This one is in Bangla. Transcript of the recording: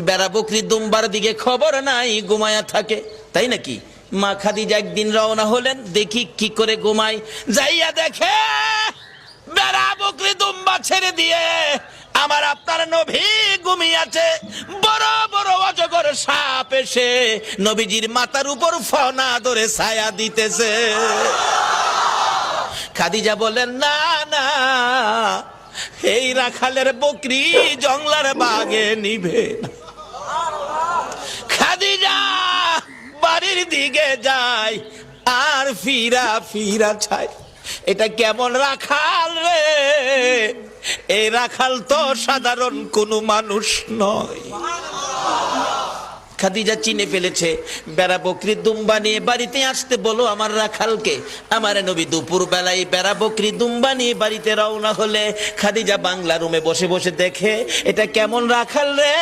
বেড়া বকরি দুম্বার দিকে খবর নাই, ঘুমায়া থাকে, তাই নাকি? মা খাদিজা একদিন রওনা হলেন, দেখি কি করে ঘুমাই, যাইয়া দেখে বেড়া বকরি দুম্বা ছেড়ে দিয়ে আমার আপনার নবী ঘুমিয়ে আছে। বড় বড় অজগর সাপ এসে নবীজির মাথার উপর ফনা ধরে ছায়া দিতেছে। খাদিজা বলেন, না না, এই রাখালের বকরি জংলার বাগে নিবে না। খাদিজা বাড়ির দিকে যায় আর ফিরা ফিরা চায়, এটা কেমন রাখাল রে? এই রাখাল তো সাধারণ কোনো মানুষ নয়। খাদিজা চিনে ফেলেছে, বেড়া বকরি দুম্বা নিয়ে বাড়িতে আসতে বলো আমার রাখালকে। আমার নবী দুপুর বেলায় বেড়া বকরি দুম্বা নিয়ে বাড়িতে রওনা হলে খাদিজা বাংলা রুমে বসে বসে দেখে, এটা কেমন রাখাল রে?